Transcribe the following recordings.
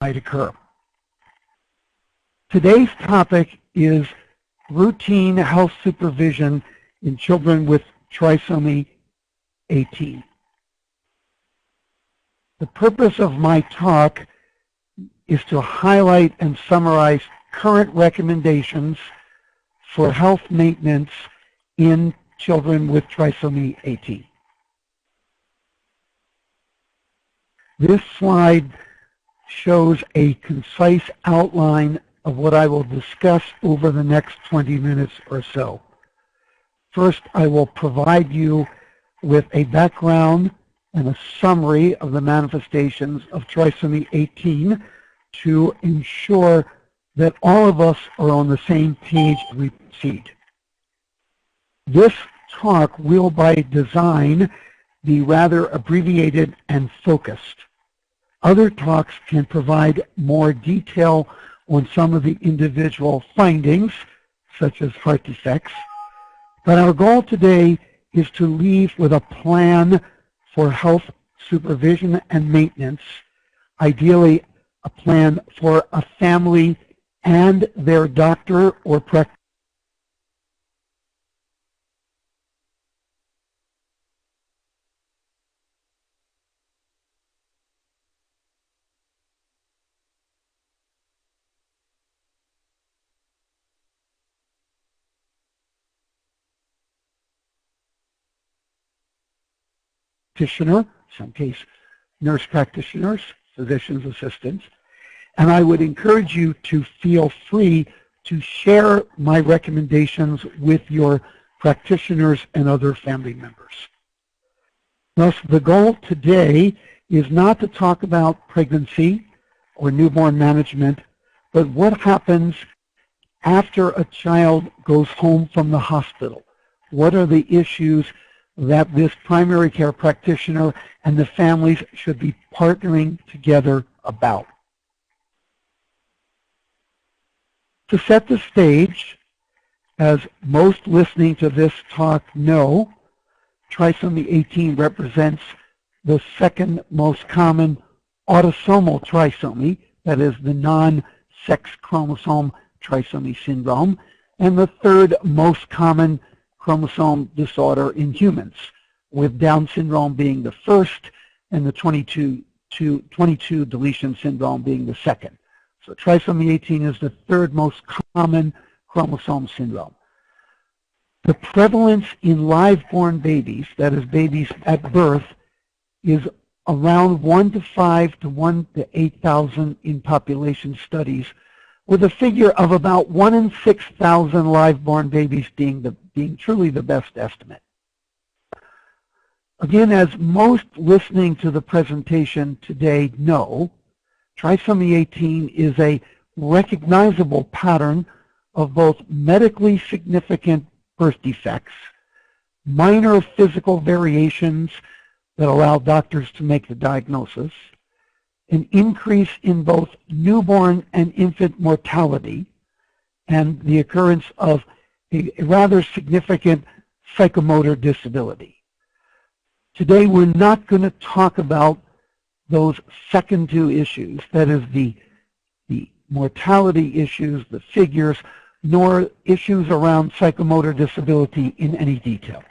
might occur. Today's topic is routine health supervision in children with trisomy 18. The purpose of my talk is to highlight and summarize current recommendations for health maintenance in children with trisomy 18. This slide shows a concise outline of what I will discuss over the next 20 minutes or so. First, I will provide you with a background and a summary of the manifestations of trisomy 18 to ensure that all of us are on the same page as we proceed. This talk will, by design, be rather abbreviated and focused. Other talks can provide more detail on some of the individual findings, such as heart defects, but our goal today is to leave with a plan for health supervision and maintenance, ideally a plan for a family and their doctor or practitioner. In some case nurse practitioners, physician's assistants, and I would encourage you to feel free to share my recommendations with your practitioners and other family members. Thus, the goal today is not to talk about pregnancy or newborn management, but what happens after a child goes home from the hospital. What are the issues that this primary care practitioner and the families should be partnering together about? To set the stage, as most listening to this talk know, trisomy 18 represents the second most common autosomal trisomy, that is the non-sex chromosome trisomy syndrome, and the third most common chromosome disorder in humans, with Down syndrome being the first and the 22 deletion syndrome being the second. So trisomy 18 is the third most common chromosome syndrome. The prevalence in live-born babies, that is babies at birth, is around 1 to 5 to 1 to 8,000 in population studies, with a figure of about 1 in 6,000 live-born babies being truly the best estimate. Again, as most listening to the presentation today know, trisomy 18 is a recognizable pattern of both medically significant birth defects, minor physical variations that allow doctors to make the diagnosis, an increase in both newborn and infant mortality, and the occurrence of a rather significant psychomotor disability. Today we're not going to talk about those second two issues, that is the mortality issues, the figures, nor issues around psychomotor disability in any detail.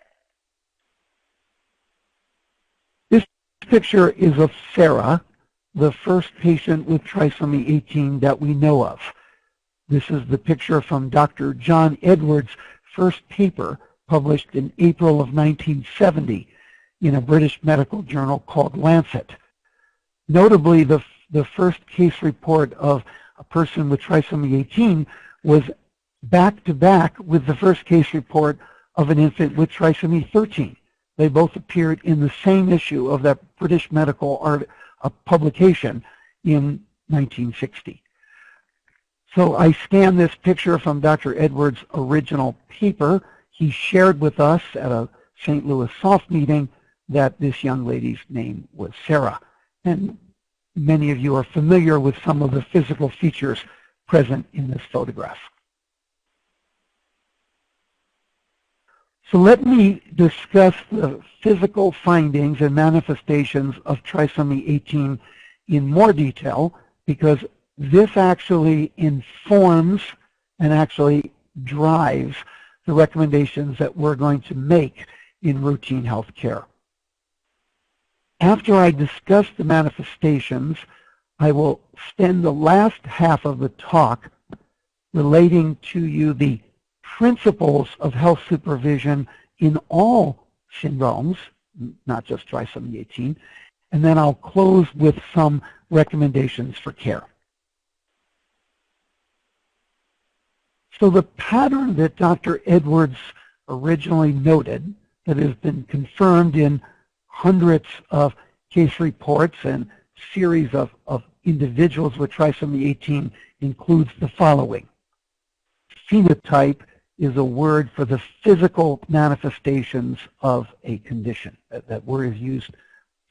This picture is of Sarah, the first patient with trisomy 18 that we know of. This is the picture from Dr. John Edwards' first paper published in April of 1970 in a British medical journal called Lancet. Notably, the first case report of a person with trisomy 18 was back-to-back with the first case report of an infant with trisomy 13. They both appeared in the same issue of that British medical publication in 1960. So I scanned this picture from Dr. Edwards' original paper. He shared with us at a St. Louis SOF meeting that this young lady's name was Sarah. And many of you are familiar with some of the physical features present in this photograph. So let me discuss the physical findings and manifestations of trisomy 18 in more detail because this actually informs and actually drives the recommendations that we're going to make in routine health care. After I discuss the manifestations, I will spend the last half of the talk relating to you the principles of health supervision in all syndromes, not just trisomy 18, and then I'll close with some recommendations for care. So the pattern that Dr. Edwards originally noted, that has been confirmed in hundreds of case reports and series of individuals with trisomy 18, includes the following. Phenotype is a word for the physical manifestations of a condition. That word is used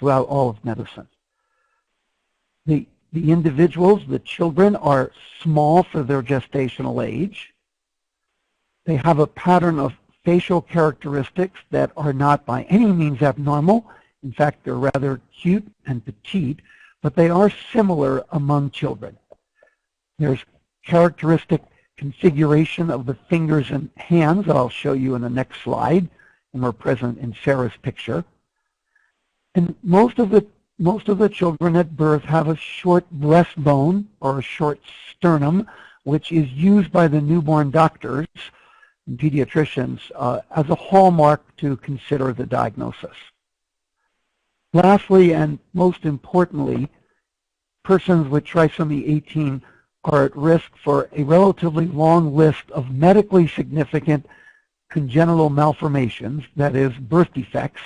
throughout all of medicine. The individuals, the children, are small for their gestational age. They have a pattern of facial characteristics that are not by any means abnormal. In fact, they're rather cute and petite, but they are similar among children. There's characteristic configuration of the fingers and hands that I'll show you in the next slide, and are present in Sarah's picture. And most of the children at birth have a short breastbone or a short sternum, which is used by the newborn doctors and pediatricians as a hallmark to consider the diagnosis. Lastly, and most importantly, persons with trisomy 18 are at risk for a relatively long list of medically significant congenital malformations, that is, birth defects,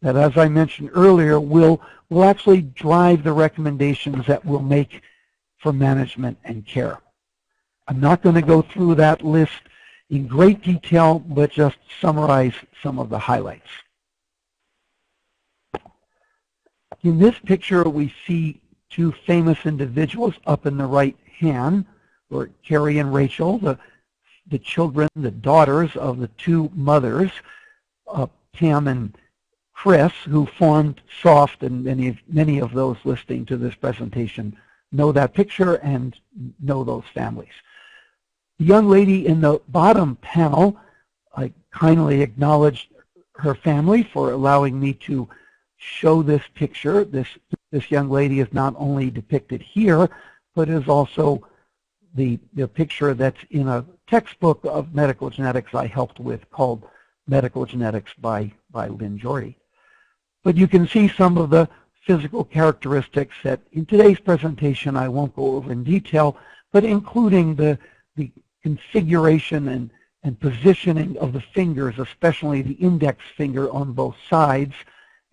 that, as I mentioned earlier, will actually drive the recommendations that we'll make for management and care. I'm not going to go through that list in great detail, but just summarize some of the highlights. In this picture, we see two famous individuals up in the right hand, or Carrie and Rachel, the children, the daughters of the two mothers, Pam and Chris, who formed SOFT, and many of those listening to this presentation know that picture and know those families. The young lady in the bottom panel, I kindly acknowledge her family for allowing me to show this picture. This young lady is not only depicted here, but is also the picture that's in a textbook of medical genetics I helped with called Medical Genetics by Lynn Jordy. But you can see some of the physical characteristics that in today's presentation I won't go over in detail, but including the configuration and positioning of the fingers, especially the index finger on both sides.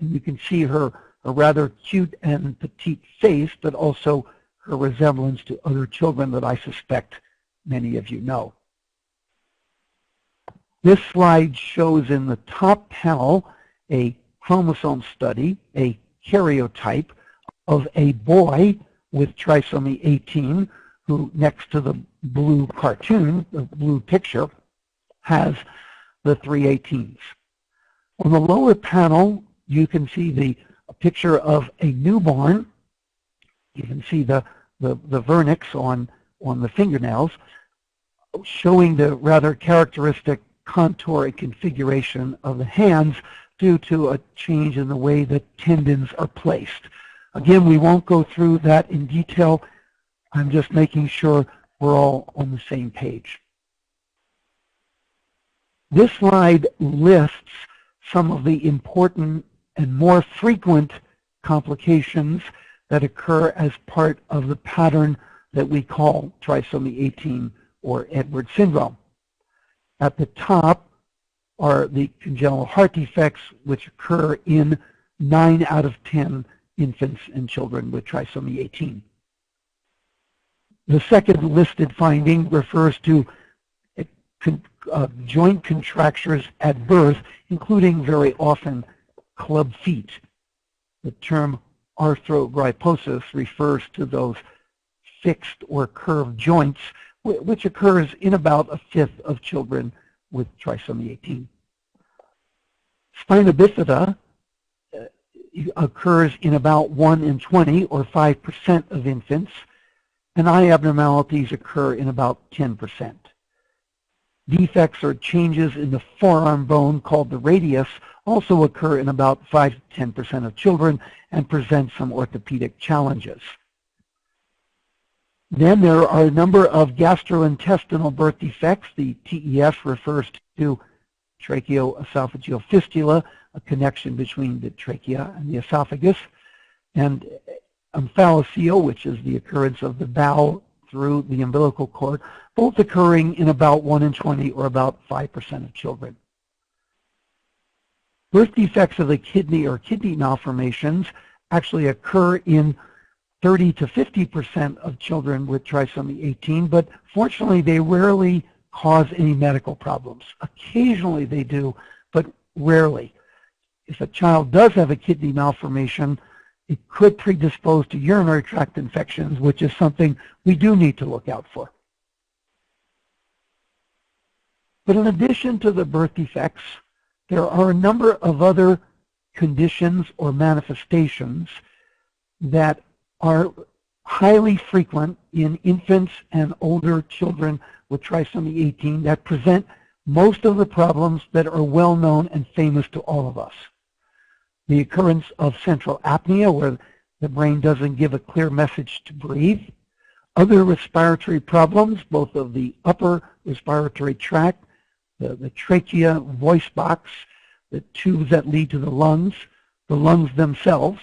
And you can see a rather cute and petite face, but also her resemblance to other children that I suspect many of you know. This slide shows in the top panel a chromosome study, a karyotype of a boy with trisomy 18, who next to the blue cartoon, the blue picture, has the 3 18s. On the lower panel, you can see a picture of a newborn. You can see the vernix on the fingernails, showing the rather characteristic contour and configuration of the hands due to a change in the way the tendons are placed. Again, we won't go through that in detail. I'm just making sure we're all on the same page. This slide lists some of the important and more frequent complications that occur as part of the pattern that we call trisomy 18 or Edwards syndrome. At the top are the congenital heart defects, which occur in 9 out of 10 infants and children with trisomy 18. The second listed finding refers to joint contractures at birth, including very often club feet. The term arthrogryposis refers to those fixed or curved joints, which occurs in about 1/5 of children with trisomy 18. Spina bifida occurs in about 1 in 20 or 5% of infants. and eye abnormalities occur in about 10%. Defects or changes in the forearm bone called the radius also occur in about 5 to 10% of children and present some orthopedic challenges. Then there are a number of gastrointestinal birth defects. The TEF refers to tracheoesophageal fistula, a connection between the trachea and the esophagus, and omphalocele, which is the occurrence of the bowel through the umbilical cord, both occurring in about 1 in 20 or about 5% of children. Birth defects of the kidney or kidney malformations actually occur in 30 to 50% of children with trisomy 18, but fortunately they rarely cause any medical problems. Occasionally they do, but rarely. If a child does have a kidney malformation, it could predispose to urinary tract infections, which is something we do need to look out for. But in addition to the birth defects, there are a number of other conditions or manifestations that are highly frequent in infants and older children with trisomy 18 that present most of the problems that are well known and famous to all of us. The occurrence of central apnea, where the brain doesn't give a clear message to breathe. Other respiratory problems, both of the upper respiratory tract, the trachea, voice box, the tubes that lead to the lungs themselves.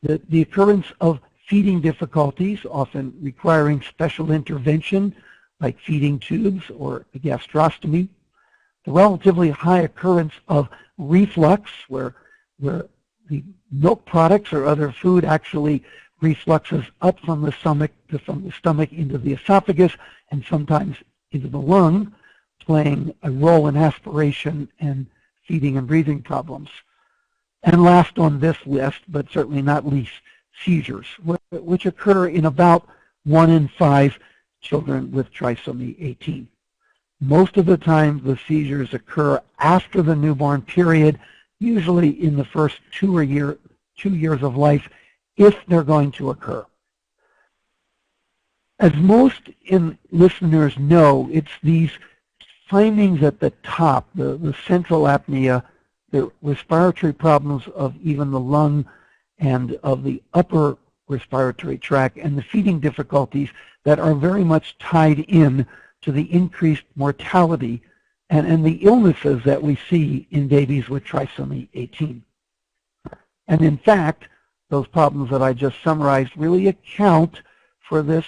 The occurrence of feeding difficulties, often requiring special intervention, like feeding tubes or a gastrostomy. The relatively high occurrence of reflux, where the milk products or other food actually refluxes up from the stomach into the esophagus and sometimes into the lung, playing a role in aspiration and feeding and breathing problems. And last on this list, but certainly not least, seizures, which occur in about 1 in 5 children with trisomy 18. Most of the time, the seizures occur after the newborn period, usually in the first 2 years of life, if they're going to occur. As most listeners know, it's these findings at the top, the central apnea, the respiratory problems of even the lung and of the upper respiratory tract, and the feeding difficulties that are very much tied in to the increased mortality and the illnesses that we see in babies with trisomy 18. And in fact, those problems that I just summarized really account for this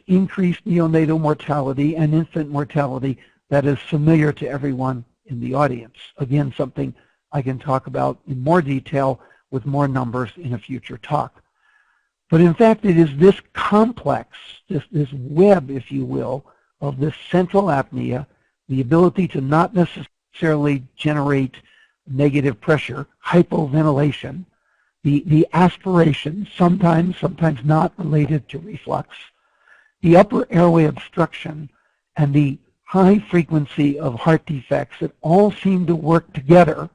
increased neonatal mortality and infant mortality that is familiar to everyone in the audience. Again, something I can talk about in more detail with more numbers in a future talk. But in fact, it is this complex, this web, if you will, of this central apnea, the ability to not necessarily generate negative pressure, hypoventilation, the aspiration, sometimes not related to reflux, the upper airway obstruction, and the high frequency of heart defects that all seem to work together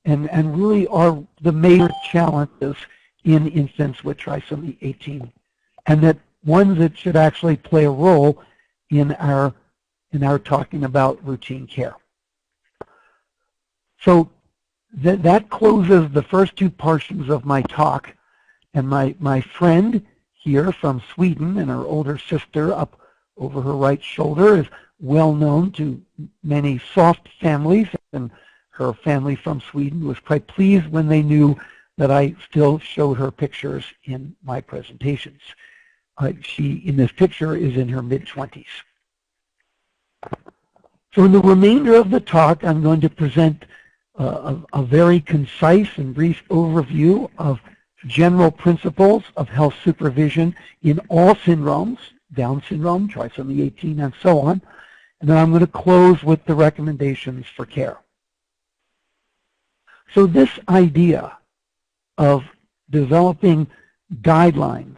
and really are the major challenges in infants with trisomy 18, and that ones that should actually play a role in our talking about routine care. So that closes the first 2 portions of my talk, and my friend here from Sweden and her older sister up over her right shoulder is well known to many soft families, and her family from Sweden was quite pleased when they knew that I still showed her pictures in my presentations. She, in this picture, is in her mid-20s. So in the remainder of the talk, I'm going to present a very concise and brief overview of general principles of health supervision in all syndromes, Down syndrome, trisomy 18, and so on. And then I'm going to close with the recommendations for care. So this idea of developing guidelines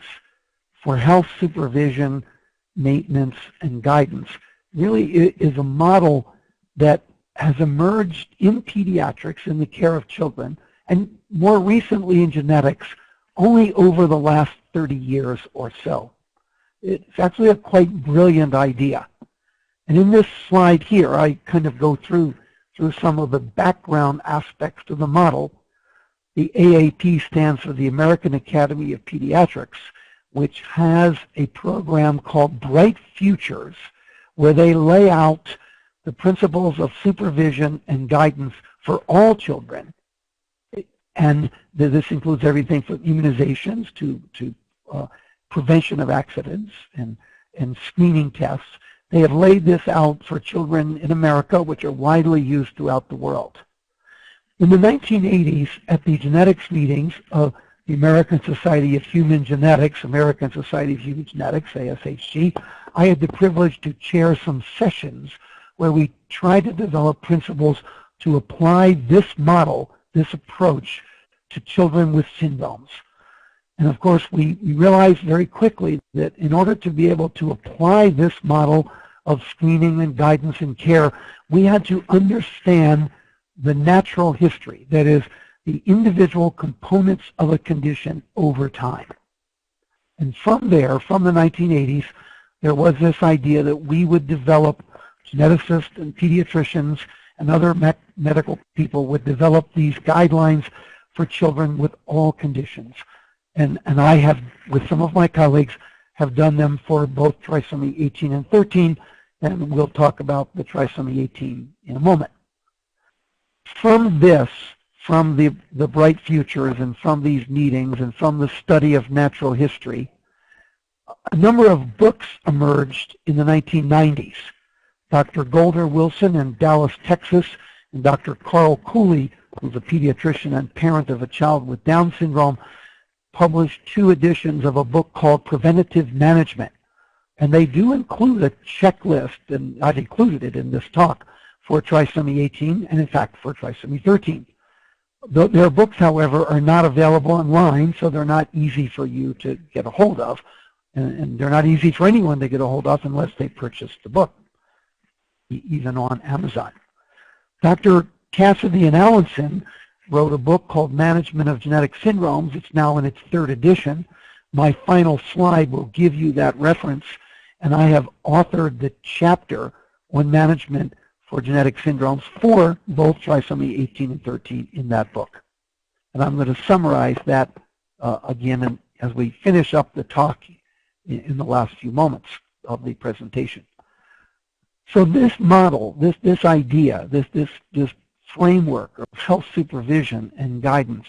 for health supervision, maintenance, and guidance really is a model that has emerged in pediatrics in the care of children, and more recently in genetics, only over the last 30 years or so. It's actually a quite brilliant idea. And in this slide here, I kind of go through some of the background aspects of the model. The AAP stands for the American Academy of Pediatrics, which has a program called Bright Futures, where they lay out the principles of supervision and guidance for all children. And this includes everything from immunizations to prevention of accidents and screening tests. They have laid this out for children in America, which are widely used throughout the world. In the 1980s, at the genetics meetings of the American Society of Human Genetics, American Society of Human Genetics, ASHG, I had the privilege to chair some sessions where we tried to develop principles to apply this model, this approach, to children with syndromes. And of course, we realized very quickly that in order to be able to apply this model of screening and guidance and care, we had to understand the natural history, that is, the individual components of a condition over time. And from there, from the 1980s, there was this idea that we would develop, geneticists and pediatricians and other medical people would develop these guidelines for children with all conditions. And I have, with some of my colleagues, have done them for both trisomy 18 and 13, and we'll talk about the trisomy 18 in a moment. From this, from the Bright Futures and from these meetings and from the study of natural history, a number of books emerged in the 1990s. Dr. Golder Wilson in Dallas, Texas, and Dr. Carl Cooley, who's a pediatrician and parent of a child with Down syndrome, published 2 editions of a book called Preventative Management. And they do include a checklist, and I've included it in this talk, for trisomy 18 and, in fact, for trisomy 13. Their books, however, are not available online, so they're not easy for you to get a hold of. And they're not easy for anyone to get a hold of unless they purchase the book, even on Amazon. Dr. Cassidy and Allenson wrote a book called Management of Genetic Syndromes. It's now in its 3rd edition. My final slide will give you that reference, and I have authored the chapter on management for genetic syndromes for both trisomy 18 and 13 in that book. And I'm going to summarize that again as we finish up the talk in the last few moments of the presentation. So this model, this idea, this framework of health supervision and guidance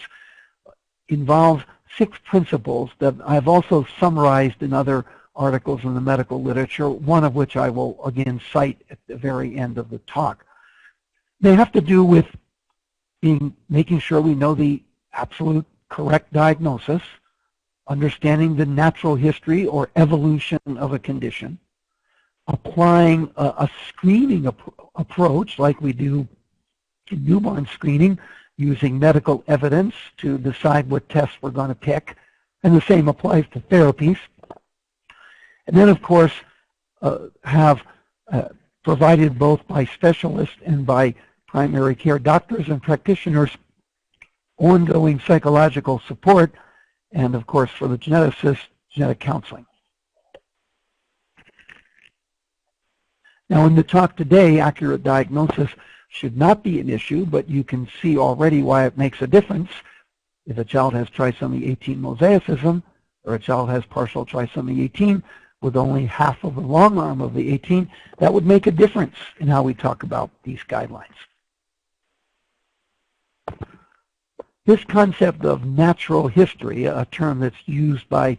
involves 6 principles that I've also summarized in other articles in the medical literature, one of which I will again cite at the very end of the talk. They have to do with making sure we know the absolute correct diagnosis, understanding the natural history or evolution of a condition, applying a screening approach like we do in newborn screening, using medical evidence to decide what tests we're going to pick, and the same applies to therapies. And then, of course, have provided both by specialists and by primary care doctors and practitioners ongoing psychological support, and, of course, for the geneticist, genetic counseling. Now, in the talk today, accurate diagnosis should not be an issue, but you can see already why it makes a difference. If a child has trisomy 18 mosaicism, or a child has partial trisomy 18 with only half of the long arm of the 18, that would make a difference in how we talk about these guidelines. This concept of natural history, a term that's used by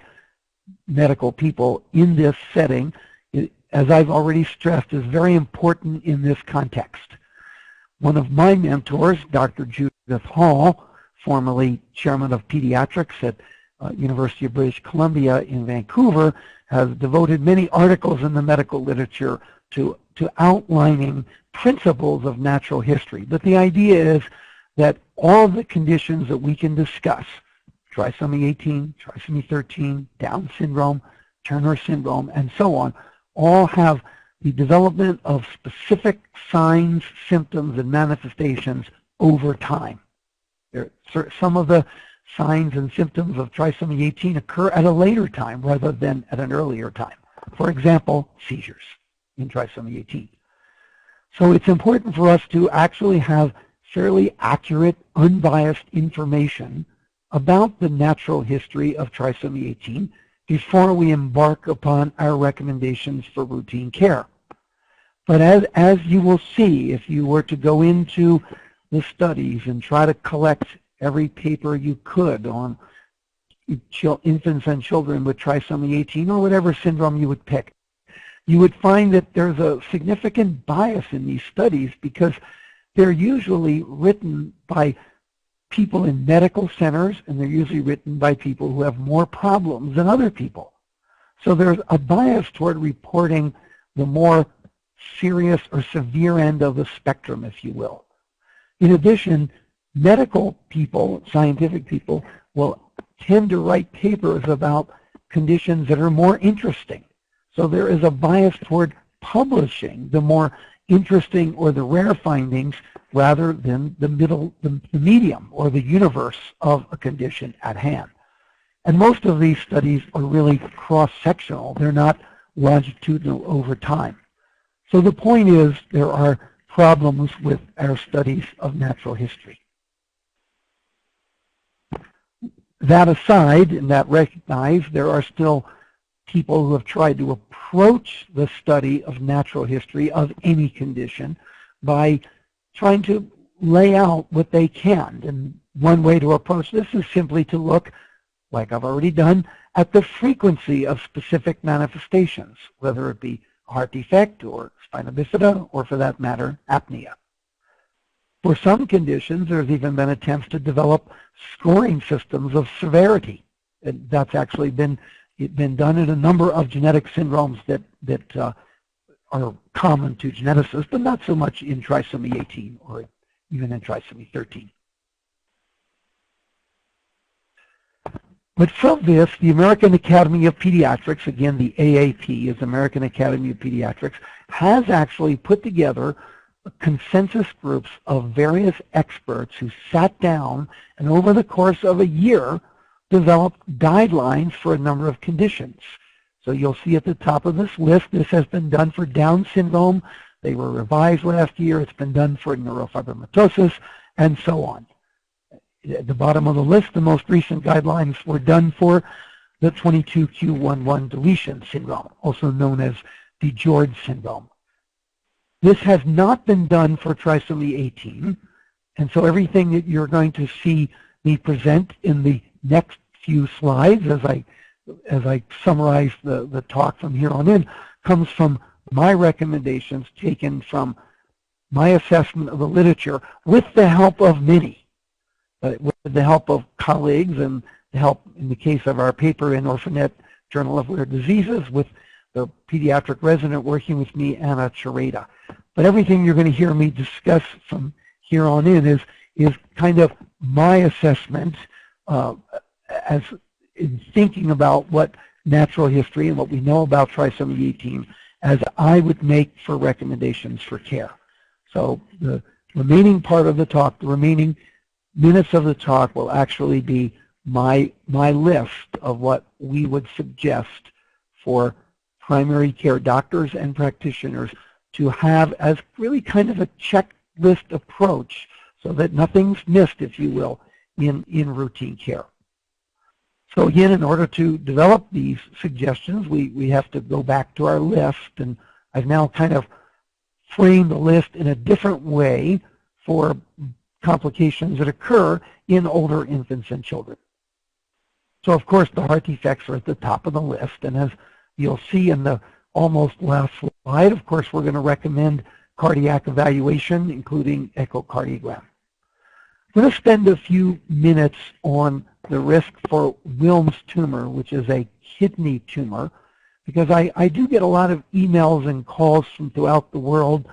medical people in this setting, as I've already stressed, is very important in this context. One of my mentors, Dr. Judith Hall, formerly chairman of pediatrics at University of British Columbia in Vancouver, has devoted many articles in the medical literature to outlining principles of natural history. But the idea is that all the conditions that we can discuss, trisomy 18, trisomy 13, Down syndrome, Turner syndrome, and so on, all have the development of specific signs, symptoms, and manifestations over time. Some of the signs and symptoms of trisomy 18 occur at a later time rather than at an earlier time. for example, seizures in trisomy 18. So it's important for us to actually have fairly accurate, unbiased information about the natural history of trisomy 18 before we embark upon our recommendations for routine care. But as you will see, if you were to go into the studies and try to collect every paper you could on infants and children with trisomy 18 or whatever syndrome you would pick, you would find that there's a significant bias in these studies because they're usually written by people in medical centers, and they're usually written by people who have more problems than other people. So there's a bias toward reporting the more serious or severe end of the spectrum, if you will. In addition, medical people, scientific people, will tend to write papers about conditions that are more interesting. So there is a bias toward publishing the more interesting or the rare findings rather than the medium or the universe of a condition at hand. And most of these studies are really cross-sectional. They're not longitudinal over time. So the point is there are problems with our studies of natural history. That aside, and that recognized, there are still people who have tried to approach the study of natural history of any condition by trying to lay out what they can. And one way to approach this is simply to look, like I've already done, at the frequency of specific manifestations, whether it be a heart defect or spina bifida, or for that matter, apnea. For some conditions, there's even been attempts to develop scoring systems of severity. And that's actually been done in a number of genetic syndromes that are common to geneticists, but not so much in trisomy 18 or even in trisomy 13. But from this, the American Academy of Pediatrics, again the AAP is American Academy of Pediatrics, has actually put together consensus groups of various experts who sat down and over the course of a year developed guidelines for a number of conditions. So you'll see at the top of this list, this has been done for Down syndrome. They were revised last year. It's been done for neurofibromatosis and so on. At the bottom of the list, the most recent guidelines were done for the 22q11 deletion syndrome, also known as DiGeorge syndrome. This has not been done for trisomy 18, and so everything that you're going to see me present in the next few slides as I summarize the talk from here on in comes from my recommendations taken from my assessment of the literature with the help of many. With the help of colleagues and the help, in the case of our paper in Orphanet Journal of Rare Diseases, with the pediatric resident working with me, Anna Chareda. But everything you're going to hear me discuss from here on in is kind of my assessment as in thinking about what natural history and what we know about trisomy 18 as I would make for recommendations for care. So the remaining part of the talk, the remaining minutes of the talk will actually be my list of what we would suggest for primary care doctors and practitioners to have as really kind of a checklist approach so that nothing's missed, if you will, in routine care. So again, in order to develop these suggestions, we have to go back to our list, and I've now kind of framed the list in a different way for complications that occur in older infants and children. So of course the heart defects are at the top of the list, and as you'll see in the almost last slide, of course we're going to recommend cardiac evaluation, including echocardiogram. I'm going to spend a few minutes on the risk for Wilms tumor, which is a kidney tumor, because I do get a lot of emails and calls from throughout the world,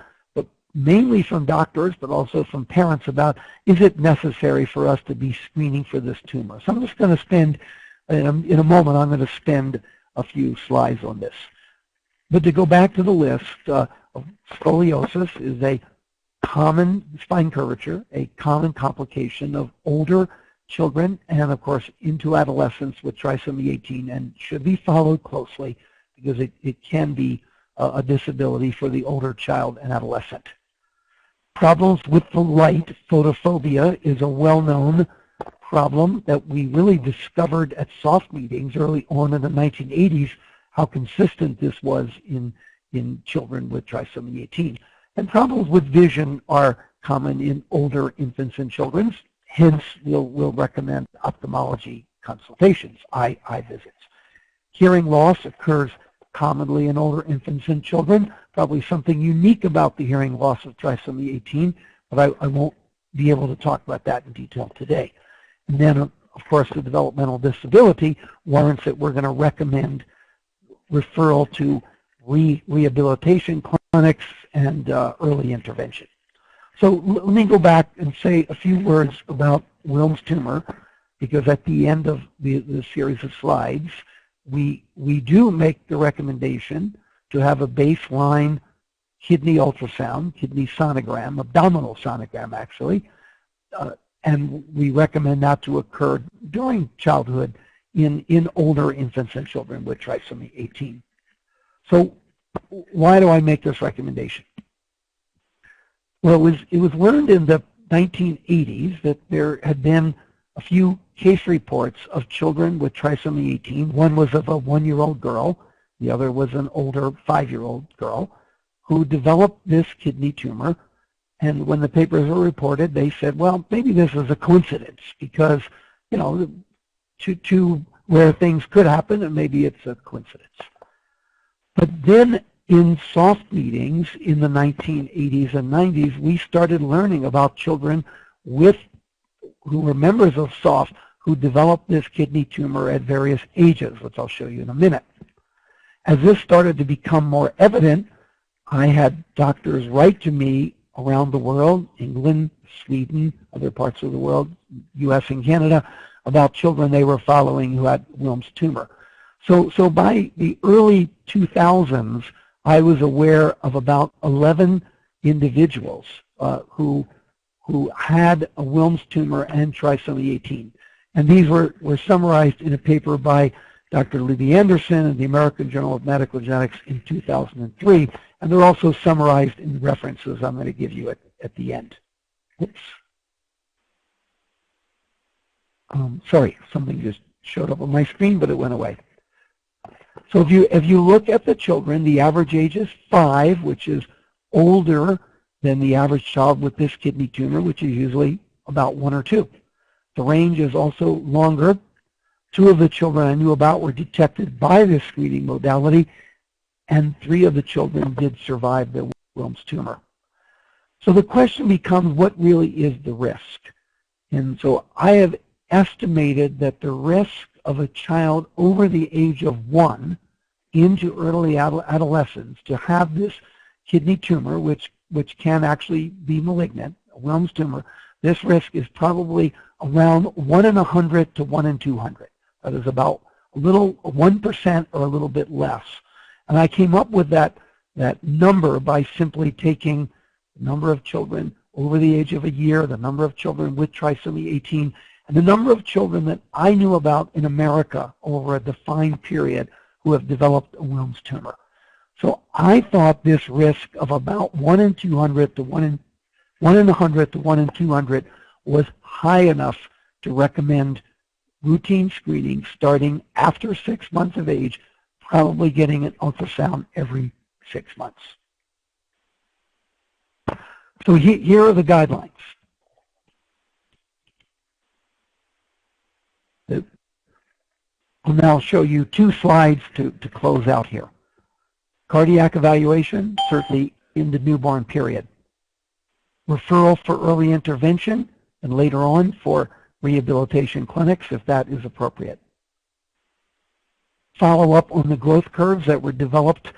mainly from doctors, but also from parents about, is it necessary for us to be screening for this tumor? So I'm just going to spend, in a moment, I'm going to spend a few slides on this. But to go back to the list, scoliosis is a common spine curvature, a common complication of older children, and of course into adolescence with trisomy 18, and should be followed closely because it can be a disability for the older child and adolescent. Problems with the light, photophobia, is a well-known problem that we really discovered at soft meetings early on in the 1980s, how consistent this was in children with trisomy 18. And problems with vision are common in older infants and children. Hence, we'll recommend ophthalmology consultations, eye visits. Hearing loss occurs commonly in older infants and children, probably something unique about the hearing loss of trisomy 18, but I won't be able to talk about that in detail today. And then, of course, the developmental disability warrants that we're going to recommend referral to rehabilitation clinics and early intervention. So let me go back and say a few words about Wilms tumor, because at the end of the series of slides, we do make the recommendation to have a baseline kidney ultrasound, kidney sonogram, abdominal sonogram actually, and we recommend that to occur during childhood in older infants and children with trisomy 18. So why do I make this recommendation? Well, it was learned in the 1980s that there had been a few case reports of children with trisomy 18. One was of a 1-year-old girl. The other was an older 5-year-old girl who developed this kidney tumor. And when the papers were reported, they said, well, maybe this is a coincidence because, you know, two rare things could happen and maybe it's a coincidence. But then in soft meetings in the 1980s and 90s, we started learning about children who were members of soft who developed this kidney tumor at various ages, which I'll show you in a minute. As this started to become more evident, I had doctors write to me around the world, England, Sweden, other parts of the world, US and Canada, about children they were following who had Wilms tumor. So by the early 2000s, I was aware of about 11 individuals who had a Wilms tumor and trisomy 18. And these were summarized in a paper by Dr. Libby Anderson in the American Journal of Medical Genetics in 2003. And they're also summarized in the references I'm going to give you at the end. Oops. Sorry, something just showed up on my screen, but it went away. So if you look at the children, the average age is 5, which is older than the average child with this kidney tumor, which is usually about 1 or 2. The range is also longer. 2 of the children I knew about were detected by this screening modality, and 3 of the children did survive the Wilms tumor. So the question becomes, what really is the risk? And so I have estimated that the risk of a child over the age of 1 into early adolescence to have this kidney tumor, which can actually be malignant, a Wilms tumor, this risk is probably around 1 in 100 to 1 in 200. That is about a little 1% or a little bit less. And I came up with that number by simply taking the number of children over the age of a year, the number of children with trisomy 18, and the number of children that I knew about in America over a defined period who have developed a Wilms tumor. So I thought this risk of about 1 in 200 to 1 in 100 to 1 in 200 was high enough to recommend routine screening starting after 6 months of age, probably getting an ultrasound every 6 months. So here are the guidelines. I'll now show you 2 slides to close out here. Cardiac evaluation, certainly in the newborn period. Referral for early intervention, and later on for rehabilitation clinics if that is appropriate. Follow up on the growth curves that were developed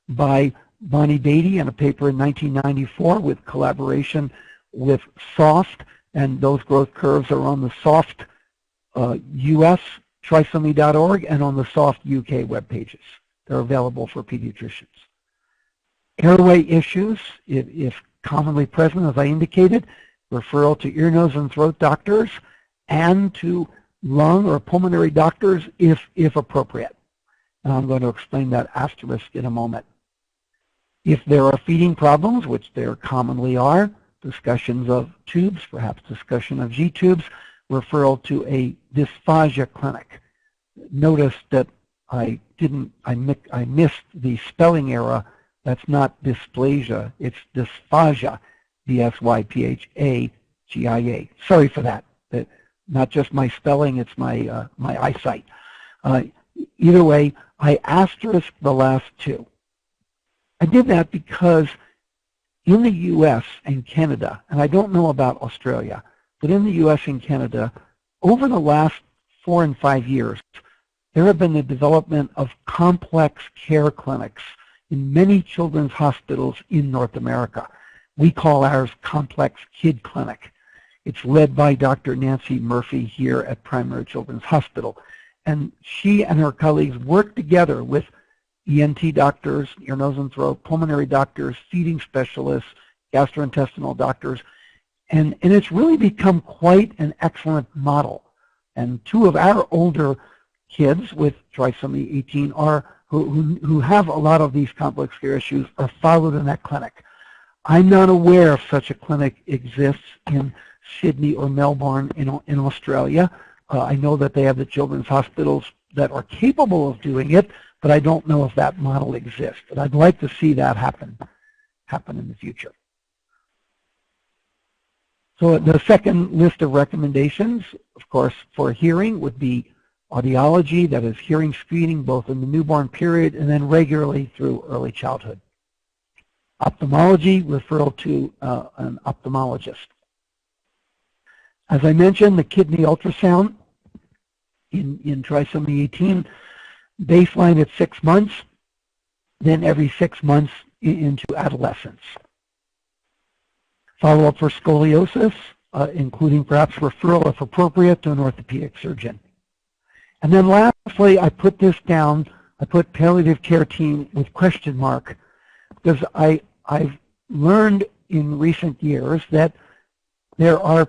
by Bonnie Beatty in a paper in 1994 with collaboration with SOFT, and those growth curves are on the SOFT US trisomy.org and on the SOFT UK web pages. They're available for pediatricians. Airway issues, if commonly present, as I indicated, referral to ear, nose, and throat doctors and to lung or pulmonary doctors if appropriate. And I'm going to explain that asterisk in a moment. If there are feeding problems, which there commonly are, discussions of tubes, perhaps discussion of G-tubes, referral to a dysphagia clinic. Notice that I missed the spelling error. That's not dysplasia, it's dysphagia, D-S-Y-P-H-A-G-I-A. Sorry for that. Not just my spelling, it's my eyesight. Either way, I asterisked the last two. I did that because in the U.S. and Canada, and I don't know about Australia, but in the U.S. and Canada, over the last 4 and 5 years, there have been the development of complex care clinics in many children's hospitals in North America. We call ours Complex Kid Clinic. It's led by Dr. Nancy Murphy here at Primary Children's Hospital. And she and her colleagues work together with ENT doctors, ear, nose, and throat, pulmonary doctors, feeding specialists, gastrointestinal doctors, and it's really become quite an excellent model. And 2 of our older kids with trisomy 18 who have a lot of these complex care issues are followed in that clinic. I'm not aware if such a clinic exists in Sydney or Melbourne in Australia. I know that they have the children's hospitals that are capable of doing it, but I don't know if that model exists. But I'd like to see that happen in the future. So the second list of recommendations, of course, for hearing would be audiology, that is hearing screening both in the newborn period and then regularly through early childhood. Ophthalmology, referral to an ophthalmologist. As I mentioned, the kidney ultrasound in trisomy 18, baseline at 6 months, then every 6 months into adolescence. Follow-up for scoliosis, including perhaps referral, if appropriate, to an orthopedic surgeon. And then lastly, I put this down, I put palliative care team with question mark, because I've learned in recent years that there are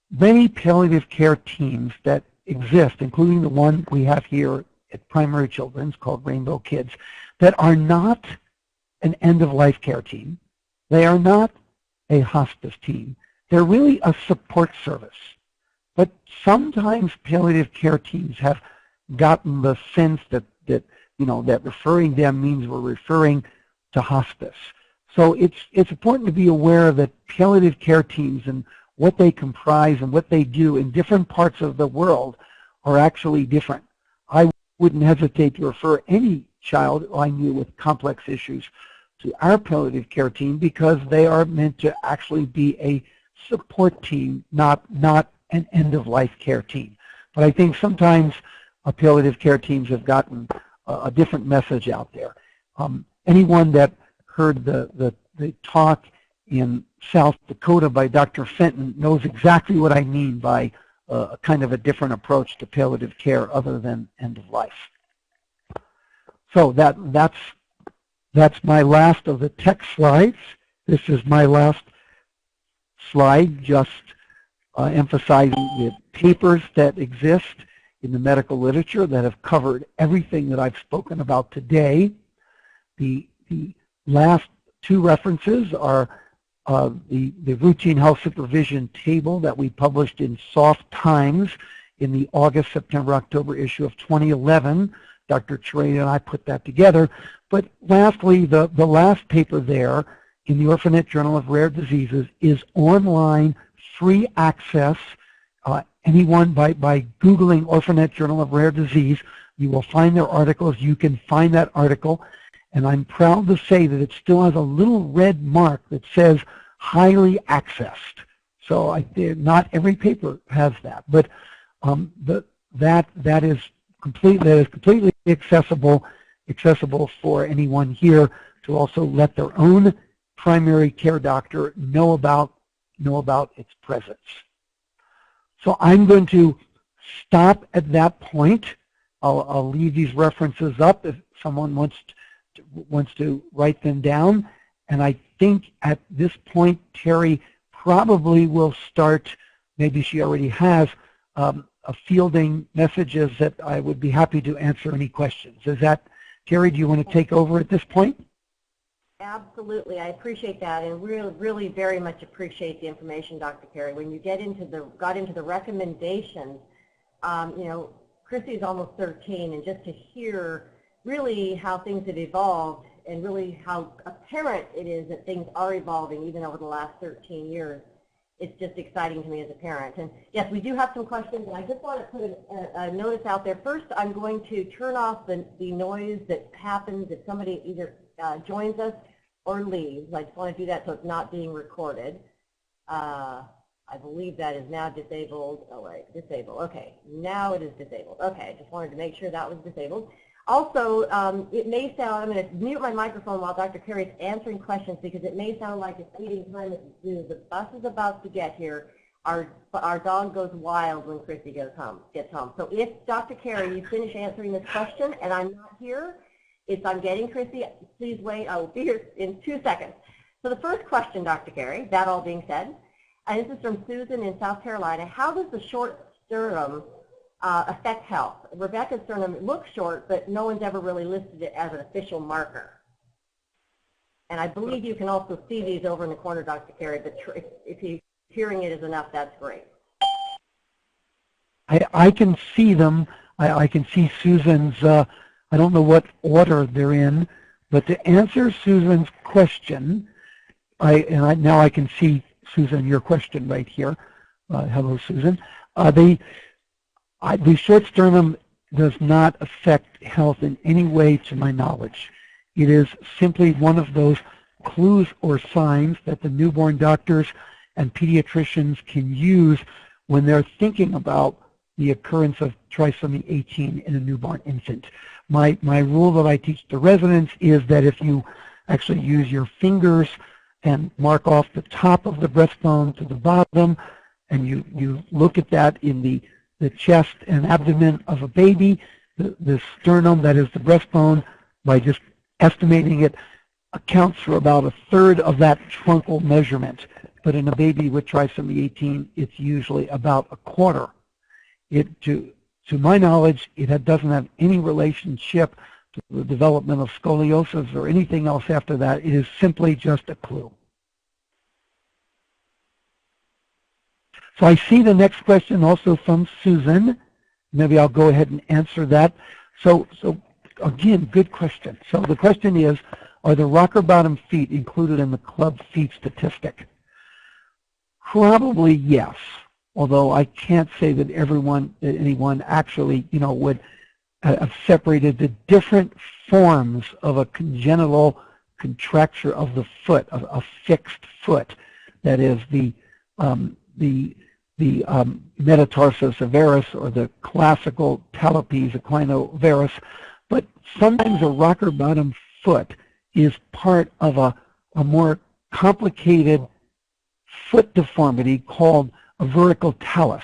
many palliative care teams that exist, including the one we have here at Primary Children's called Rainbow Kids, that are not an end-of-life care team. They are not a hospice team. They're really a support service. But sometimes palliative care teams have gotten the sense that referring them means we're referring to hospice. So it's important to be aware that palliative care teams and what they comprise and what they do in different parts of the world are actually different. I wouldn't hesitate to refer any child I knew with complex issues to our palliative care team because they are meant to actually be a support team, not an end-of-life care team. But I think sometimes palliative care teams have gotten a different message out there. Anyone that heard the talk in South Dakota by Dr. Fenton knows exactly what I mean by a kind of a different approach to palliative care other than end-of-life. So that's my last of the text slides. This is my last slide, just emphasizing the papers that exist in the medical literature that have covered everything that I've spoken about today. The last 2 references are the routine health supervision table that we published in Soft Times in the August, September, October issue of 2011. Dr. Chirena and I put that together. But lastly, the last paper there in the Orphanet Journal of Rare Diseases is online, free access. Anyone by Googling Orphanet Journal of Rare Disease, you will find their articles. You can find that article. And I'm proud to say that it still has a little red mark that says highly accessed. So not every paper has that, but that is completely accessible for anyone here to also let their own primary care doctor know about its presence. So I'm going to stop at that point. I'll leave these references up if someone wants to write them down. And I think at this point, Terry probably will start, maybe she already has, fielding messages that I would be happy to answer any questions. Is that Terry, do you want to take over at this point? Absolutely, I appreciate that, and really very much appreciate the information, Dr. Carey. When you got into the recommendations, you know, Chrissy is almost 13, and just to hear really how things have evolved and really how apparent it is that things are evolving even over the last 13 years, it's just exciting to me as a parent. And yes, we do have some questions, and I just want to put a notice out there. First, I'm going to turn off the noise that happens if somebody either joins us or leaves. I just want to do that so it's not being recorded. I believe that is now disabled. Oh, wait, disabled. Okay, now it is disabled. Okay, I just wanted to make sure that was disabled. Also, it may sound, I'm going to mute my microphone while Dr. Carey is answering questions because it may sound like it's feeding time at the zoo. The bus is about to get here. Our dog goes wild when Chrissy gets home. So if, Dr. Carey, you finish answering this question and I'm not here, I'm getting Chrissy, please wait. I will be here in 2 seconds. So the first question, Dr. Carey, that all being said, and this is from Susan in South Carolina. How does the short sternum affect health? Rebecca's sternum looks short, but no one's ever really listed it as an official marker. And I believe you can also see these over in the corner, Dr. Carey, but if you're hearing it is enough, that's great. I can see them. I can see Susan's, I don't know what order they're in, but to answer Susan's question, now I can see, Susan, your question right here. Hello, Susan. The short sternum does not affect health in any way to my knowledge. It is simply one of those clues or signs that the newborn doctors and pediatricians can use when they're thinking about the occurrence of trisomy 18 in a newborn infant. My rule that I teach to residents is that if you actually use your fingers and mark off the top of the breastbone to the bottom, and you look at that in the chest and abdomen of a baby, the sternum, that is the breastbone, by just estimating it, accounts for about 1/3 of that truncal measurement. But in a baby with trisomy 18, it's usually about 1/4. To my knowledge, it doesn't have any relationship to the development of scoliosis or anything else after that. It is simply just a clue. So I see the next question also from Susan. Maybe I'll go ahead and answer that. So again, good question. So the question is, are the rocker bottom feet included in the club feet statistic? Probably yes, although I can't say that anyone actually, would have separated the different forms of a congenital contracture of the foot, of a fixed foot. That is the metatarsus varus or the classical talipes equinovarus. But sometimes a rocker bottom foot is part of a more complicated foot deformity called a vertical talus,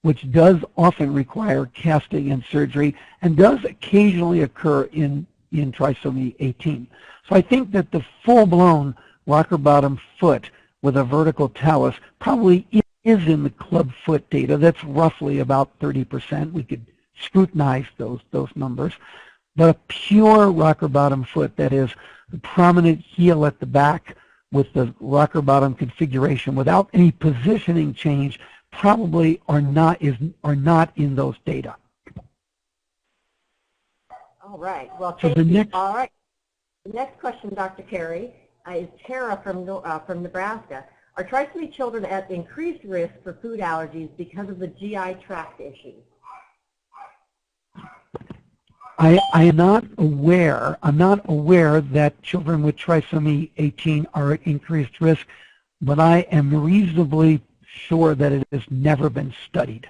which does often require casting and surgery and does occasionally occur in trisomy 18. So I think that the full-blown rocker bottom foot with a vertical talus probably is in the club foot data. That's roughly about 30%. We could scrutinize those numbers. But a pure rocker bottom foot, that is the prominent heel at the back with the rocker bottom configuration without any positioning change, probably are not in those data. All right. Well, thank you. All right. The next question, Dr. Carey, is Tara from Nebraska. Are trisomy children at increased risk for food allergies because of the GI tract issues? I am not aware. I'm not aware that children with trisomy 18 are at increased risk, but I am reasonably sure that it has never been studied.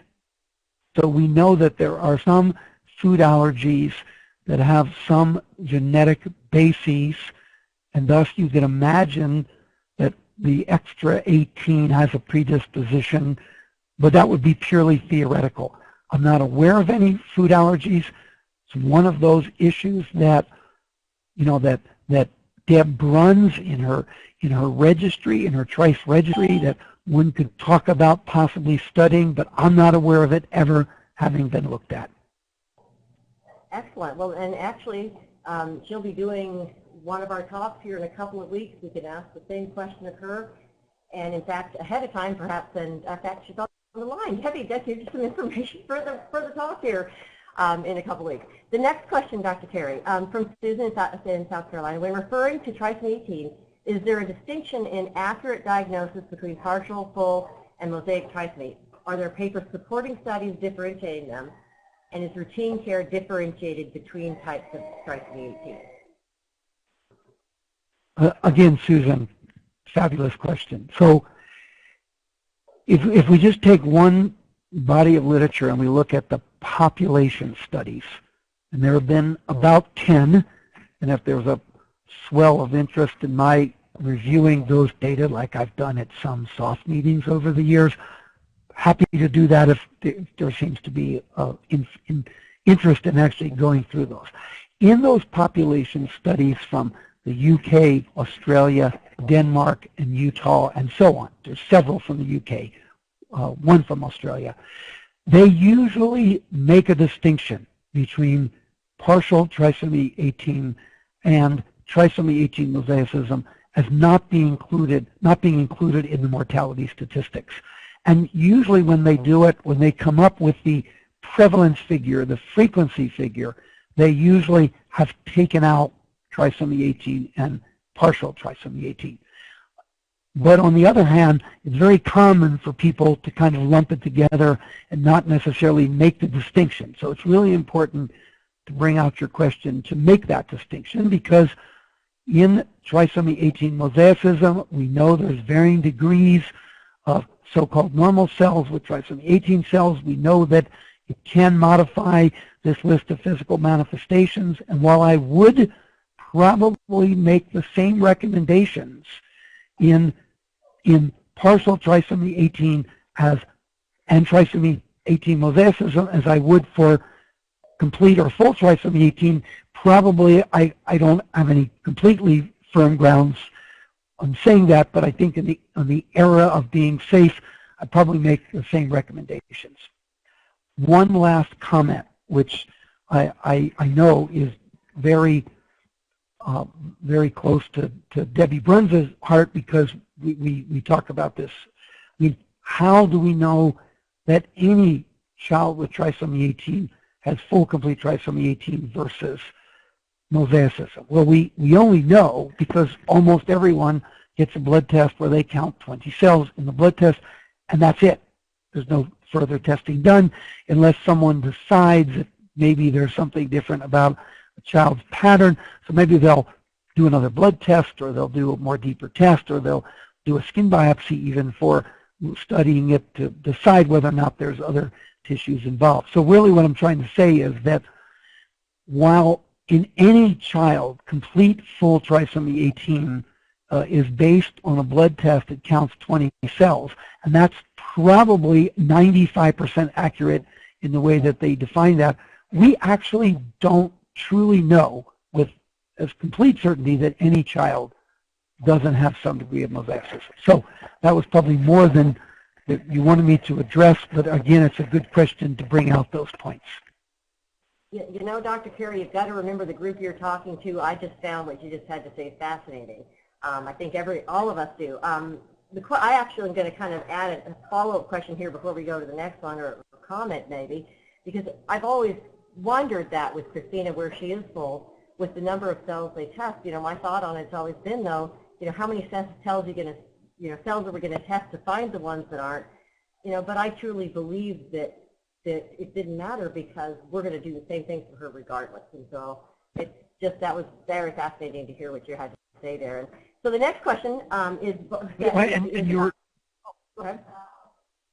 So we know that there are some food allergies that have some genetic bases, and thus you can imagine that the extra 18 has a predisposition, but that would be purely theoretical. I'm not aware of any food allergies. It's one of those issues that, that Deb runs in her registry, in her TRICE registry, that one could talk about possibly studying, but I'm not aware of it ever having been looked at. Excellent. Well, and actually, She'll be doing one of our talks here in a couple of weeks. We can ask the same question of her. And in fact, ahead of time, perhaps, and in fact, she's on the line. Debbie, get you some information for the talk here in a couple of weeks. The next question, Dr. Terry, from Susan in South Carolina. When referring to trisomy 18, is there a distinction in accurate diagnosis between partial, full, and mosaic trisomy? Are there papers supporting studies differentiating them? And is routine care differentiated between types of trisomy 18? Again, Susan, fabulous question. So if we just take one body of literature and we look at the population studies, and there have been about 10, and if there's a swell of interest in my reviewing those data, like I've done at some soft meetings over the years, happy to do that if there seems to be interest in actually going through those. In those population studies from the UK, Australia, Denmark, and Utah, and so on, there's several from the UK, one from Australia, they usually make a distinction between partial trisomy 18 and trisomy 18 mosaicism as not being included in the mortality statistics. And usually when they do it, when they come up with the prevalence figure, the frequency figure, they usually have taken out trisomy 18 and partial trisomy 18. But on the other hand, it's very common for people to kind of lump it together and not necessarily make the distinction. So it's really important to bring out your question to make that distinction, because in trisomy 18 mosaicism, we know there's varying degrees of so-called normal cells with trisomy 18 cells. We know that it can modify this list of physical manifestations. And while I would probably make the same recommendations in partial trisomy 18 and trisomy 18 mosaicism as I would for complete or full trisomy 18, probably I don't have any completely firm grounds on saying that, but I think in the era of being safe, I'd probably make the same recommendations. One last comment, which I know is very close to Debbie Bruns' heart, because we talk about this. I mean, how do we know that any child with trisomy 18 has full complete trisomy 18 versus mosaicism? Well, we only know because almost everyone gets a blood test where they count 20 cells in the blood test, and that's it. There's no further testing done unless someone decides that maybe there's something different about a child's pattern. So maybe they'll do another blood test, or they'll do a more deeper test, or they'll do a skin biopsy even for studying it to decide whether or not there's other tissues involved. So really what I'm trying to say is that while in any child, complete full trisomy 18 is based on a blood test that counts 20 cells, and that's probably 95% accurate in the way that they define that, we actually don't truly know with as complete certainty that any child doesn't have some degree of mosaicism. So that was probably more than that you wanted me to address, but again, it's a good question to bring out those points. You know, Dr. Carey, you've got to remember the group you're talking to. I just found what you just had to say fascinating. I think all of us do. I actually am going to kind of add a follow-up question here before we go to the next one, or a comment maybe, because I've always wondered that with Christina, where she is full, with the number of cells they test. You know, my thought on it's always been, though, you know, how many cells are we going to test to find the ones that aren't? You know, but I truly believe that it didn't matter, because we're going to do the same thing for her regardless. And so it's just, that was very fascinating to hear what you had to say there. And so the next question is. Go ahead.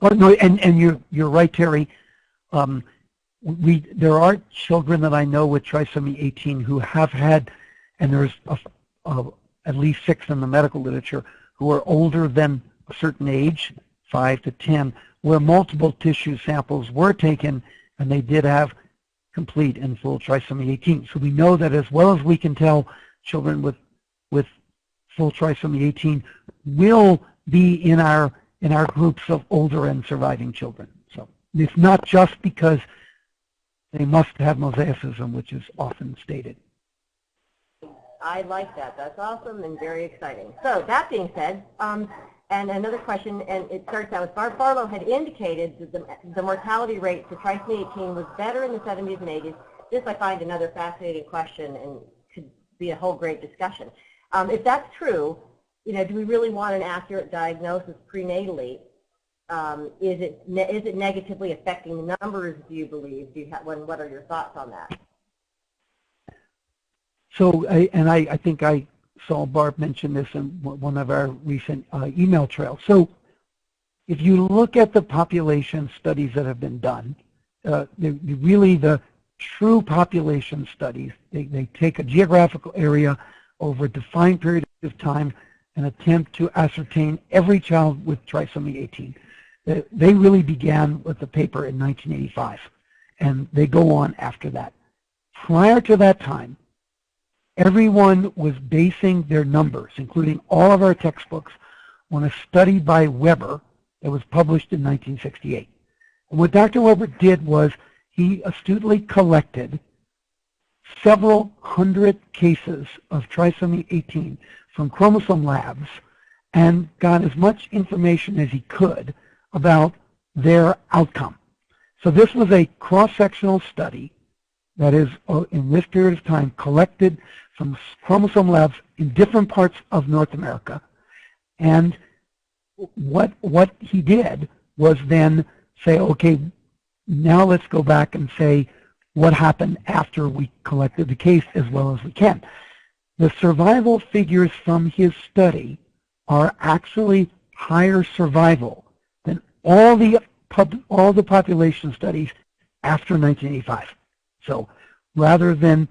Well, no, and you're right, Terry. There are children that I know with trisomy 18 who have had, and there's at least 6 in the medical literature, who are older than a certain age, 5 to 10, where multiple tissue samples were taken, and they did have complete and full trisomy 18. So we know that as well as we can tell, children with full trisomy 18 will be in our groups of older and surviving children. So it's not just because they must have mosaicism, which is often stated. I like that. That's awesome and very exciting. So that being said, and another question, and it starts out with Barlow had indicated that the mortality rate for trisomy 18 was better in the 70s and 80s. This I find another fascinating question and could be a whole great discussion. If that's true, you know, do we really want an accurate diagnosis prenatally? Is it negatively affecting the numbers, do you believe? What are your thoughts on that? So, I think I saw Barb mention this in one of our recent email trails. So if you look at the population studies that have been done, really the true population studies, they take a geographical area over a defined period of time and attempt to ascertain every child with trisomy 18. They really began with the paper in 1985, and they go on after that. Prior to that time, everyone was basing their numbers, including all of our textbooks, on a study by Weber that was published in 1968. And what Dr. Weber did was he astutely collected several hundred cases of trisomy 18 from chromosome labs and got as much information as he could about their outcome. So this was a cross-sectional study that is, in this period of time, collected from chromosome labs in different parts of North America. And what he did was then say, okay, now let's go back and say what happened after we collected the case as well as we can. The survival figures from his study are actually higher survival than all the population studies after 1985. So rather than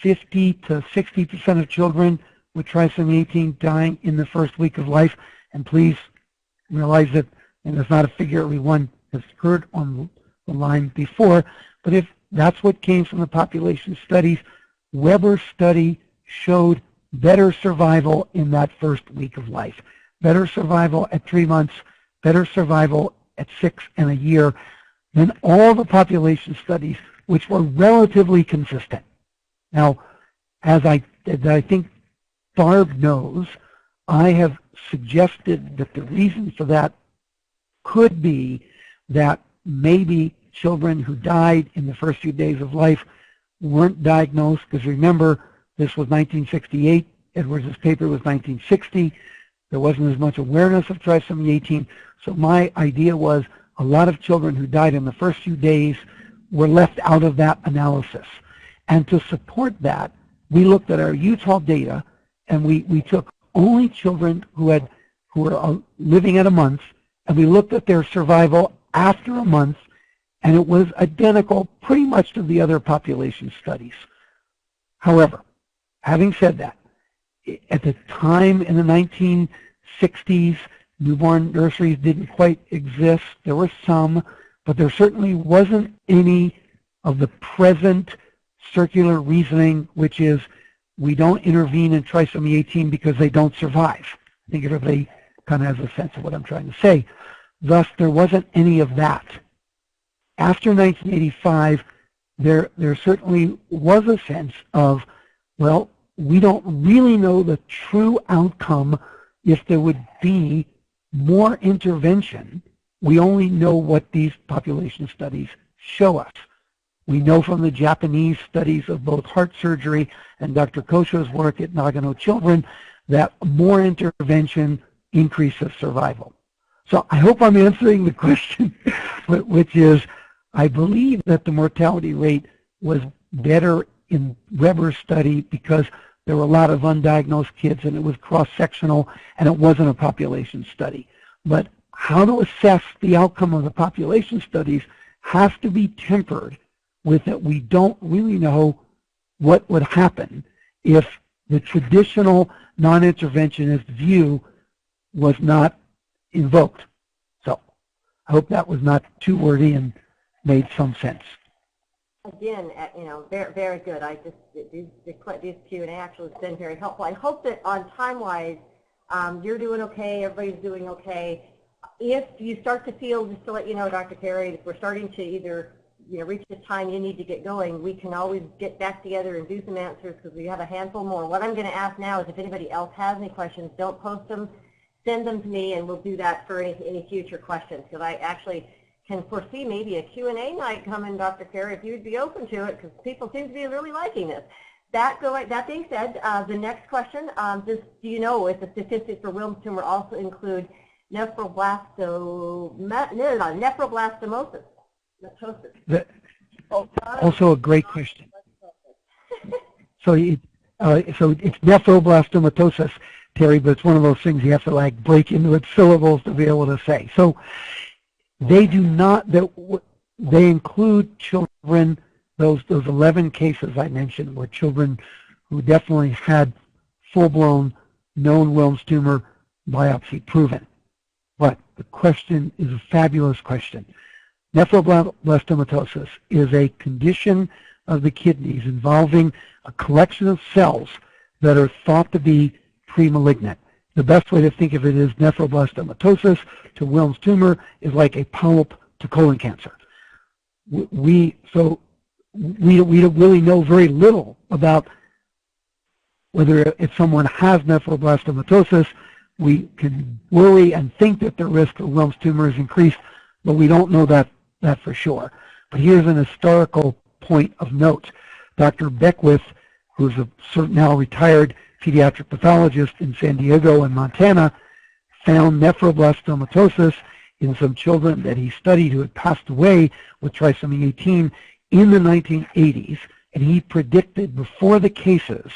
50 to 60% of children with trisomy 18 dying in the first week of life, and please realize that, and it's not a figure everyone has heard on the line before, but if that's what came from the population studies, Weber's study showed better survival in that first week of life, better survival at 3 months, better survival at 6 and a year than all the population studies, which were relatively consistent. Now, as I think Barb knows, I have suggested that the reason for that could be that maybe children who died in the first few days of life weren't diagnosed, because remember, this was 1968, Edwards' paper was 1960, there wasn't as much awareness of trisomy 18, so my idea was a lot of children who died in the first few days were left out of that analysis. And to support that, we looked at our Utah data, and we took only children who were living at a month, and we looked at their survival after a month, and it was identical pretty much to the other population studies. However, having said that, at the time in the 1960s, newborn nurseries didn't quite exist. There were some, but there certainly wasn't any of the present circular reasoning, which is we don't intervene in trisomy 18 because they don't survive. I think everybody kind of has a sense of what I'm trying to say. Thus, there wasn't any of that. After 1985, there certainly was a sense of, well, we don't really know the true outcome if there would be more intervention. We only know what these population studies show us. We know from the Japanese studies of both heart surgery and Dr. Kosho's work at Nagano Children that more intervention increases survival. So I hope I'm answering the question, which is I believe that the mortality rate was better in Weber's study because there were a lot of undiagnosed kids and it was cross-sectional and it wasn't a population study. But how to assess the outcome of the population studies has to be tempered with that we don't really know what would happen if the traditional non-interventionist view was not invoked. So I hope that was not too wordy and made some sense. Again, you know, very, very good. These Q&A actually has been very helpful. I hope that on time-wise, you're doing okay, everybody's doing okay. If you start to feel, just to let you know, Dr. Carey, if we're starting to either reach the time you need to get going, we can always get back together and do some answers because we have a handful more. What I'm going to ask now is if anybody else has any questions, don't post them, send them to me, and we'll do that for any future questions, because I actually can foresee maybe a Q&A night coming, Dr. Carey, if you'd be open to it, because people seem to be really liking this. That being said, the next question, do you know if the statistics for Wilms tumor also include nephroblastomosis? Also a great question. So it's nephroblastomatosis, Terry, but it's one of those things you have to like break into its syllables to be able to say. So they do not. They include children. Those 11 cases I mentioned were children who definitely had full-blown known Wilms tumor, biopsy proven. But the question is a fabulous question. Nephroblastomatosis is a condition of the kidneys involving a collection of cells that are thought to be pre-malignant. The best way to think of it is nephroblastomatosis to Wilms tumor is like a polyp to colon cancer. We don't really know very little about whether if someone has nephroblastomatosis, we can worry and think that the risk of Wilms tumor is increased, but we don't know that for sure. But here's an historical point of note. Dr. Beckwith, who's a now retired pediatric pathologist in San Diego and Montana, found nephroblastomatosis in some children that he studied who had passed away with trisomy 18 in the 1980s, and he predicted before the cases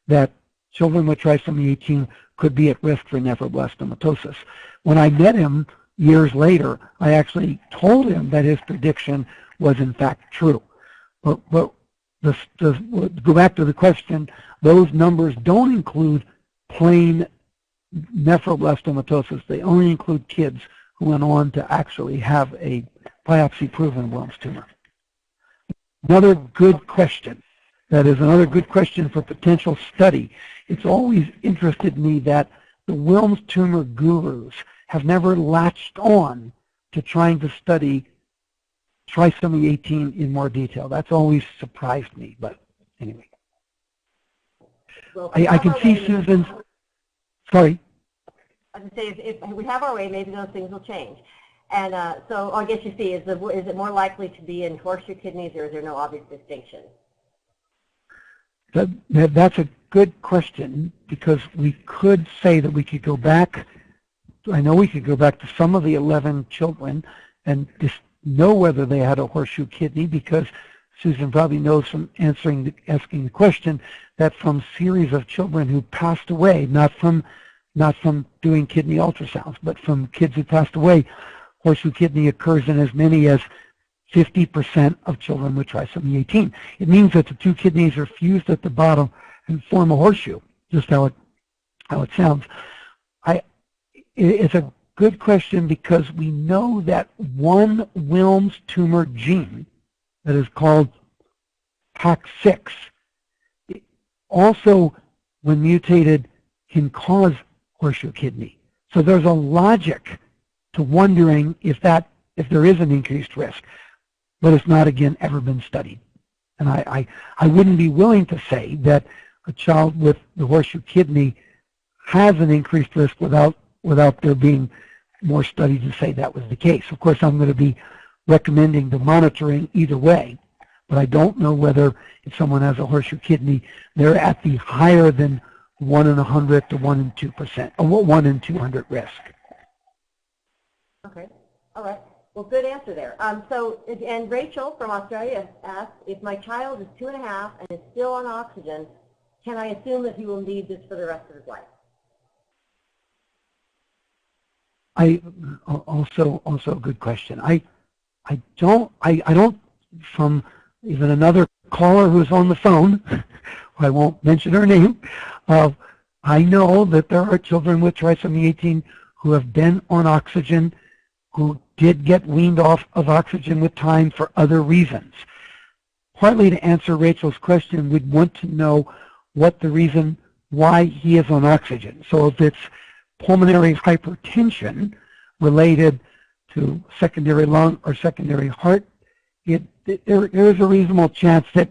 that children with trisomy 18 could be at risk for nephroblastomatosis. When I met him years later, I actually told him that his prediction was in fact true. But go back to the question, those numbers don't include plain nephroblastomatosis. They only include kids who went on to actually have a biopsy-proven Wilms tumor. Another good question. That is another good question for potential study. It's always interested me that the Wilms tumor gurus have never latched on to trying to study trisomy 18 in more detail. That's always surprised me, but anyway. Well, I can see Susan's, sorry. I was going to say, if we have our way, maybe those things will change. And so I guess you see, is it more likely to be in horseshoe kidneys, or is there no obvious distinction? That's a good question, because we could say that we could go back. I know we could go back to some of the 11 children and just know whether they had a horseshoe kidney, because Susan probably knows from asking the question that from series of children who passed away, not from doing kidney ultrasounds, but from kids who passed away, horseshoe kidney occurs in as many as 50% of children with trisomy 18. It means that the two kidneys are fused at the bottom and form a horseshoe, just how it sounds. It's a good question, because we know that one Wilms tumor gene that is called PAC6 also, when mutated, can cause horseshoe kidney. So there's a logic to wondering if there is an increased risk, but it's not, again, ever been studied. And I wouldn't be willing to say that a child with the horseshoe kidney has an increased risk without there being more study to say that was the case. Of course, I'm going to be recommending the monitoring either way, but I don't know whether if someone has a horseshoe kidney, they're at the higher than 1 in 100 to 1 in 2%, or 1 in 200 risk. Okay, all right. Well, good answer there. And Rachel from Australia asked, if my child is 2.5 and is still on oxygen, can I assume that he will need this for the rest of his life? Also a good question. I don't, from even another caller who's on the phone, I won't mention her name, I know that there are children with trisomy 18 who have been on oxygen, who did get weaned off of oxygen with time for other reasons. Partly to answer Rachel's question, we'd want to know what the reason why he is on oxygen. So if it's pulmonary hypertension related to secondary lung or secondary heart, it there is a reasonable chance that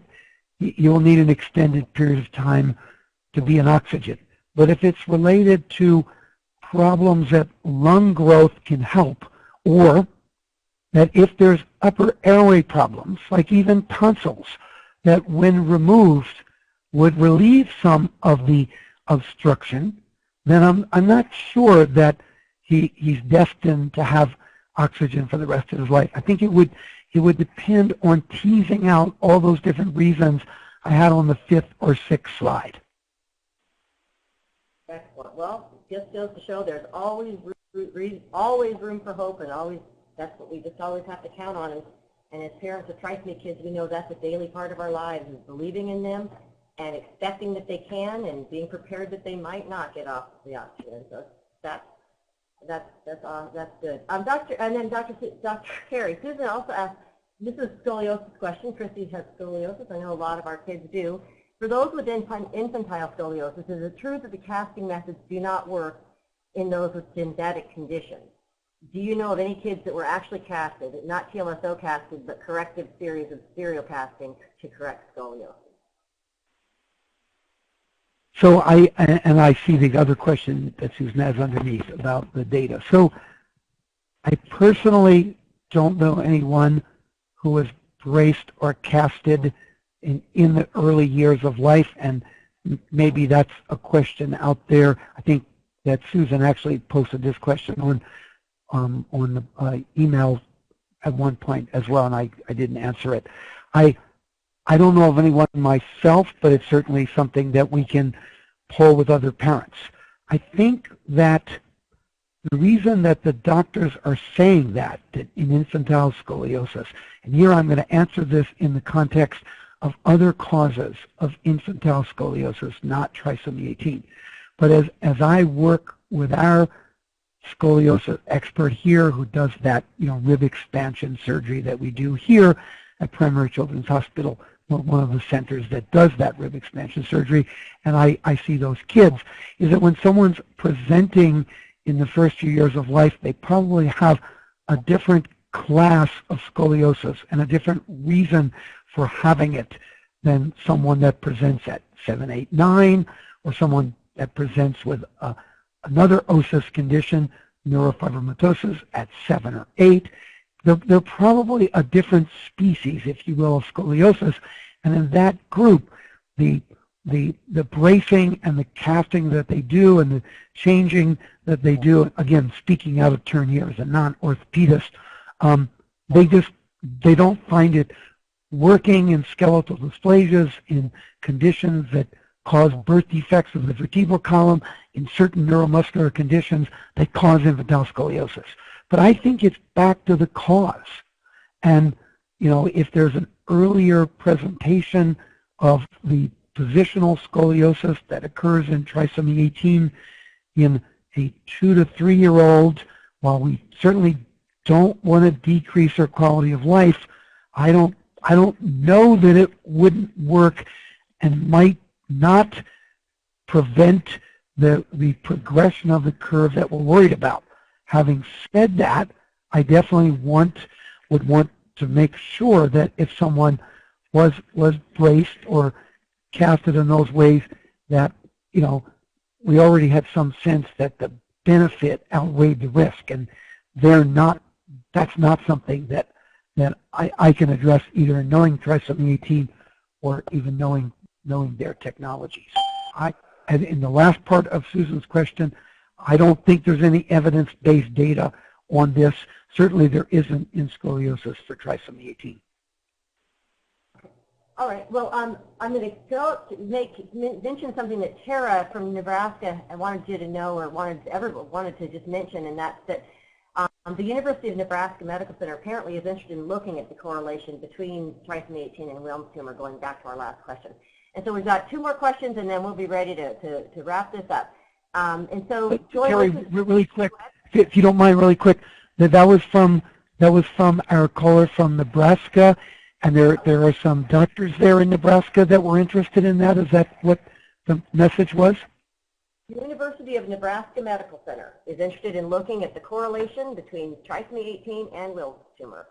you'll need an extended period of time to be on oxygen. But if it's related to problems that lung growth can help, or that if there's upper airway problems, like even tonsils, that when removed would relieve some of the obstruction, then I'm not sure that he's destined to have oxygen for the rest of his life. I think it would depend on teasing out all those different reasons I had on the 5th or 6th slide. Excellent. Well, it just goes to show there's always room for hope, and that's what we just always have to count on. And as parents of trisomy kids, we know that's a daily part of our lives, is believing in them and expecting that they can, and being prepared that they might not get off the oxygen. So that's good. Dr. Carey, Susan also asked, this is a scoliosis question. Christy has scoliosis. I know a lot of our kids do. For those with infantile scoliosis, is it true that the casting methods do not work in those with genetic conditions? Do you know of any kids that were actually casted, not TLSO casted, but corrective series of serial casting to correct scoliosis? So I see the other question that Susan has underneath about the data. So I personally don't know anyone who was braced or casted in the early years of life, and maybe that's a question out there. I think that Susan actually posted this question on the email at one point as well, and I didn't answer it. I don't know of anyone myself, but it's certainly something that we can poll with other parents. I think that the reason that the doctors are saying that in infantile scoliosis, and here I'm going to answer this in the context of other causes of infantile scoliosis, not trisomy 18. But as I work with our scoliosis expert here who does that, rib expansion surgery that we do here at Primary Children's Hospital, one of the centers that does that rib expansion surgery, and I see those kids, is that when someone's presenting in the first few years of life, they probably have a different class of scoliosis and a different reason for having it than someone that presents at 7, 8, 9, or someone that presents with another osseous condition, neurofibromatosis, at 7 or 8. They're probably a different species, if you will, of scoliosis, and in that group, the bracing and the casting that they do and the changing that they do, again, speaking out of turn here as a non-orthopedist, they don't find it working in skeletal dysplasias, in conditions that cause birth defects of the vertebral column, in certain neuromuscular conditions that cause infantile scoliosis. But I think it's back to the cause. And, if there's an earlier presentation of the positional scoliosis that occurs in trisomy 18 in a 2 to 3 year old, while we certainly don't want to decrease their quality of life, I don't know that it wouldn't work and might not prevent the progression of the curve that we're worried about. Having said that, I definitely would want to make sure that if someone was braced or casted in those ways, that we already had some sense that the benefit outweighed the risk, and that's not something that I can address either in knowing trisomy 18 or even knowing their technologies. And in the last part of Susan's question, I don't think there's any evidence-based data on this. Certainly there isn't in scoliosis for trisomy 18. All right. Well, I'm going to mention something that Tara from Nebraska wanted you to know, or wanted to just mention, and that's that the University of Nebraska Medical Center apparently is interested in looking at the correlation between trisomy 18 and Wilms tumor, going back to our last question. And so we've got 2 more questions, and then we'll be ready to wrap this up. And so, Terry, really quick, if you don't mind, really quick, that was from our caller from Nebraska, and there are some doctors there in Nebraska that were interested in that. Is that what the message was? The University of Nebraska Medical Center is interested in looking at the correlation between trisomy 18 and Wilms tumor.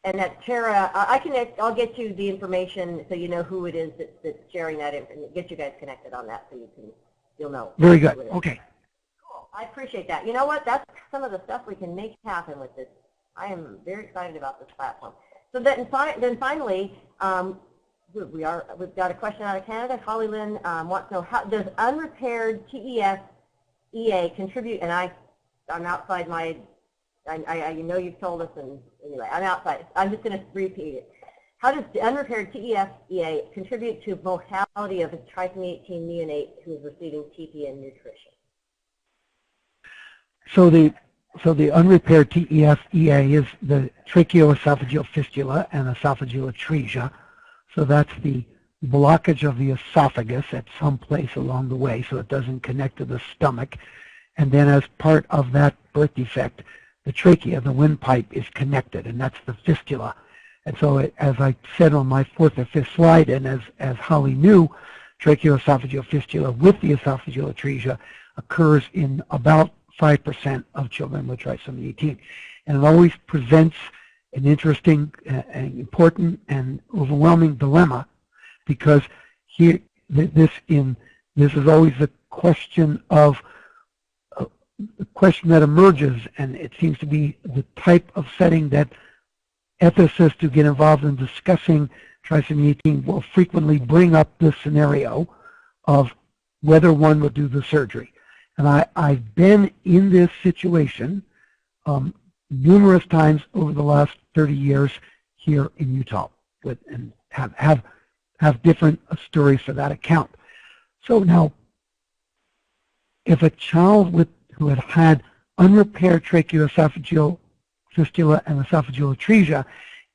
And that Tara, I'll get you the information so you know who it is that's sharing that and get you guys connected on that so you'll know. Very good. Okay. Cool. I appreciate that. You know what? That's some of the stuff we can make happen with this. I am very excited about this platform. So then finally, we've got a question out of Canada. Holly Lynn wants to know, how does unrepaired TEF-EA contribute? And I'm outside my, I know you've told us, and anyway, I'm outside. I'm just going to repeat it. How does the unrepaired TEF-EA contribute to mortality of a trisomy 18 neonate who is receiving TPN nutrition? So the unrepaired TEF-EA is the tracheoesophageal fistula and esophageal atresia. So that's the blockage of the esophagus at some place along the way, so it doesn't connect to the stomach. And then as part of that birth defect, the trachea, the windpipe, is connected, and that's the fistula. And so as I said on my fourth or fifth slide, and as Holly knew, tracheoesophageal fistula with the esophageal atresia occurs in about 5% of children with trisomy 18. And it always presents an interesting and important and overwhelming dilemma, because here this is always a question of the question that emerges, and it seems to be the type of setting that ethicists who get involved in discussing trisomy 18 will frequently bring up this scenario of whether one would do the surgery. And I've been in this situation numerous times over the last 30 years here in Utah, and have different stories for that account. So now, if a child who had unrepaired tracheoesophageal fistula and esophageal atresia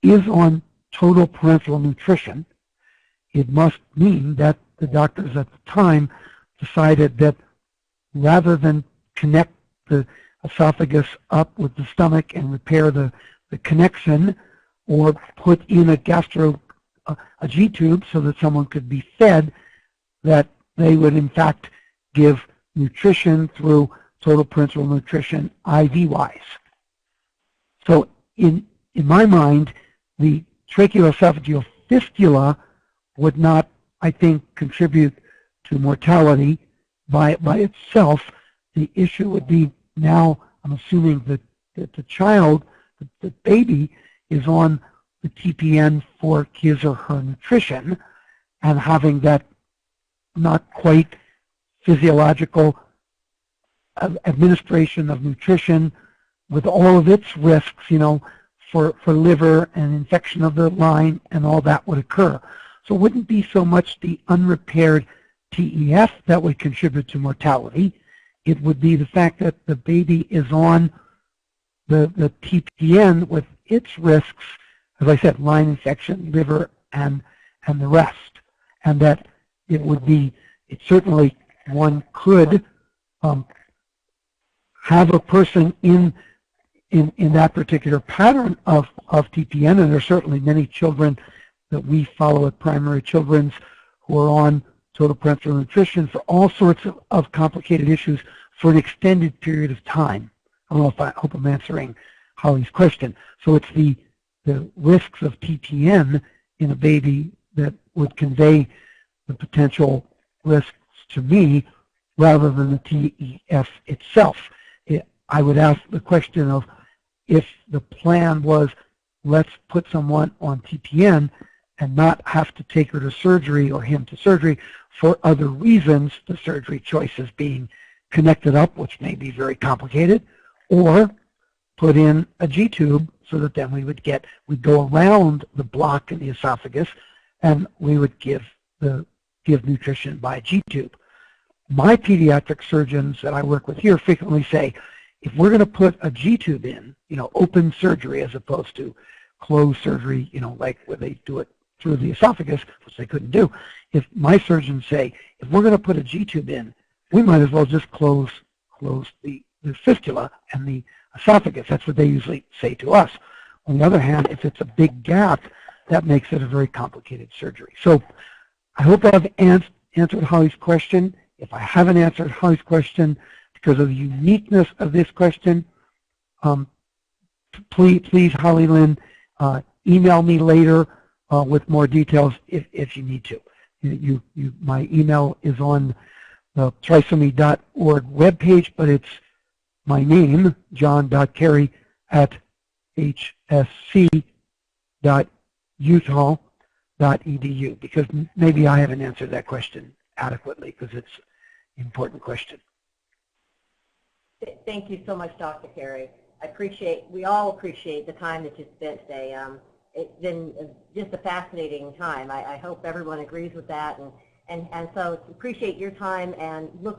is on total parenteral nutrition, it must mean that the doctors at the time decided that rather than connect the esophagus up with the stomach and repair the connection, or put in a G-tube so that someone could be fed, that they would in fact give nutrition through total parenteral nutrition IV-wise. So in my mind, the tracheoesophageal fistula would not, I think, contribute to mortality by itself. The issue would be, now I'm assuming that the child, the baby, is on the TPN for his or her nutrition, and having that not quite physiological administration of nutrition with all of its risks, for liver and infection of the line and all that would occur. So it wouldn't be so much the unrepaired TEF that would contribute to mortality. It would be the fact that the baby is on the TPN with its risks, as I said, line infection, liver, and the rest. And that it certainly one could have a person in that particular pattern of TPN, and there are certainly many children that we follow at Primary Children's who are on total parenteral nutrition for all sorts of complicated issues for an extended period of time. I hope I'm answering Holly's question. So it's the risks of TPN in a baby that would convey the potential risks to me rather than the TEF itself. I would ask the question of, if the plan was, let's put someone on TPN and not have to take her to surgery or him to surgery for other reasons, the surgery choices being connected up, which may be very complicated, or put in a G-tube so that then we'd go around the block in the esophagus and we would give nutrition by G-tube. My pediatric surgeons that I work with here frequently say, if we're going to put a G-tube in, open surgery as opposed to closed surgery, like where they do it through the esophagus, which they couldn't do, if my surgeons say, if we're going to put a G-tube in, we might as well just close the fistula and the esophagus. That's what they usually say to us. On the other hand, if it's a big gap, that makes it a very complicated surgery. So I hope I've answered Holly's question. If I haven't answered Holly's question because of the uniqueness of this question, please, Holly Lynn, email me later with more details if you need to. My email is on the trisomy.org webpage, but it's my name, john.carey@hsc.utah.edu, because maybe I haven't answered that question adequately, because it's an important question. Thank you so much, Dr. Carey. We all appreciate the time that you spent today. It's been just a fascinating time. I hope everyone agrees with that, and so appreciate your time and look